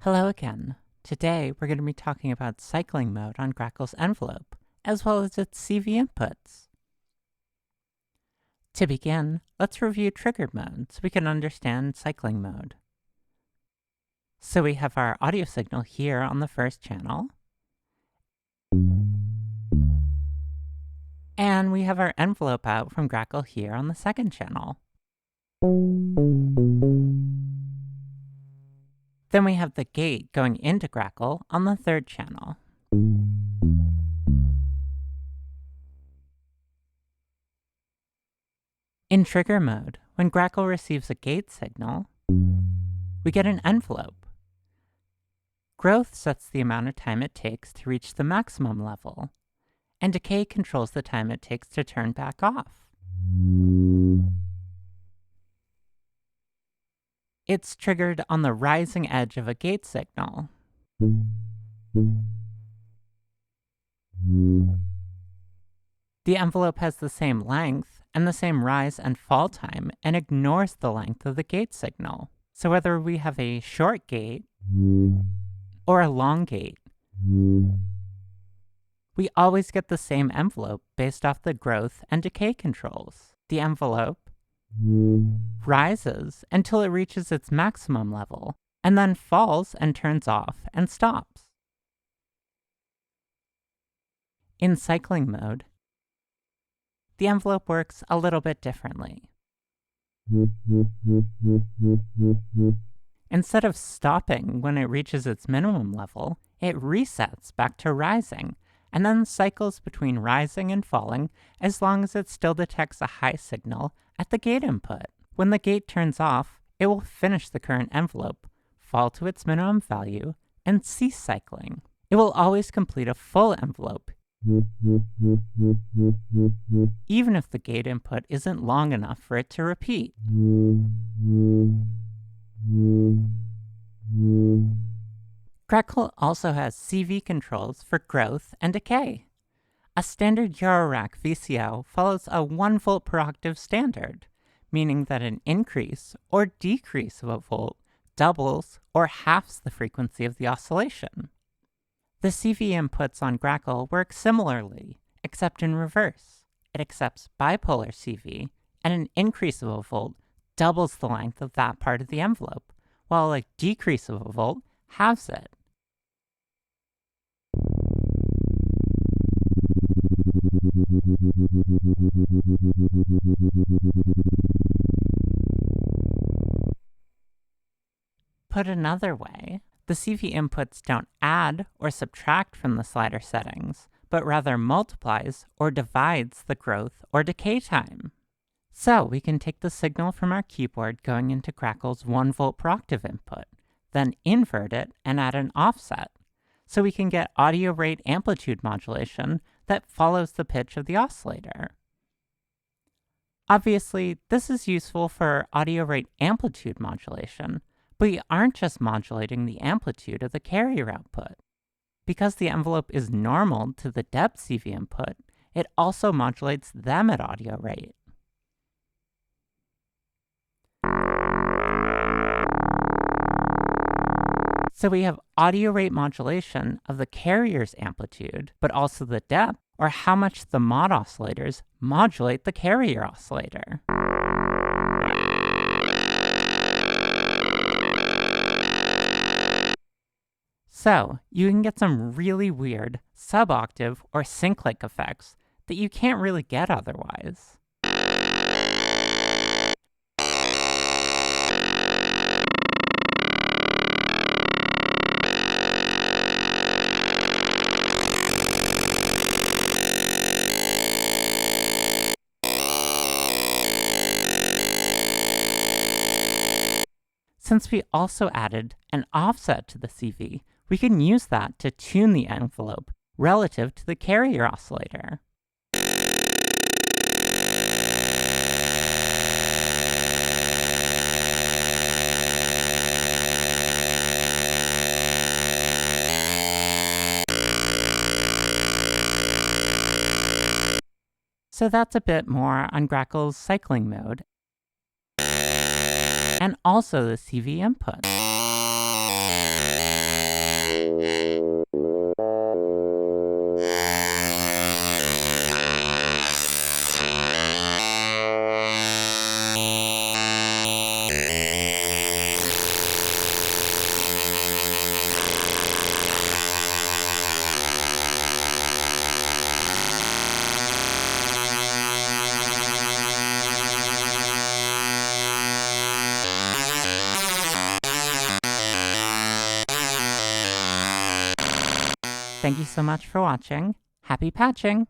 Hello again. Today we're going to be talking about cycling mode on Grackle's envelope, as well as its CV inputs. To begin, let's review triggered mode so we can understand cycling mode. So we have our audio signal here on the first channel, and we have our envelope out from Grackle here on the second channel. Then we have the gate going into Grackle on the third channel. In trigger mode, when Grackle receives a gate signal, we get an envelope. Growth sets the amount of time it takes to reach the maximum level, and decay controls the time it takes to turn back off. It's triggered on the rising edge of a gate signal. The envelope has the same length and the same rise and fall time and ignores the length of the gate signal. So whether we have a short gate or a long gate, we always get the same envelope based off the growth and decay controls. The envelope rises until it reaches its maximum level, and then falls and turns off and stops. In cycling mode, the envelope works a little bit differently. Instead of stopping when it reaches its minimum level, it resets back to rising, and then cycles between rising and falling as long as it still detects a high signal at the gate input. When the gate turns off, it will finish the current envelope, fall to its minimum value, and cease cycling. It will always complete a full envelope, even if the gate input isn't long enough for it to repeat. Grackle also has CV controls for growth and decay. A standard Eurorack VCO follows a 1 volt per octave standard, meaning that an increase or decrease of a volt doubles or halves the frequency of the oscillation. The CV inputs on Grackle work similarly, except in reverse. It accepts bipolar CV, and an increase of a volt doubles the length of that part of the envelope, while a decrease of a volt halves it. Put another way, the CV inputs don't add or subtract from the slider settings, but rather multiplies or divides the growth or decay time. So we can take the signal from our keyboard going into Grackle's 1 volt per octave input, then invert it and add an offset, so we can get audio rate amplitude modulation that follows the pitch of the oscillator. Obviously, this is useful for audio rate amplitude modulation, but we aren't just modulating the amplitude of the carrier output. Because the envelope is normal to the depth CV input, it also modulates them at audio rate. So we have audio rate modulation of the carrier's amplitude, but also the depth, or how much the mod oscillators modulate the carrier oscillator. So you can get some really weird sub-octave or sync-like effects that you can't really get otherwise. Since we also added an offset to the CV, we can use that to tune the envelope relative to the carrier oscillator. So that's a bit more on Grackle's cycling mode, and also the CV input. Thank you so much for watching. Happy patching!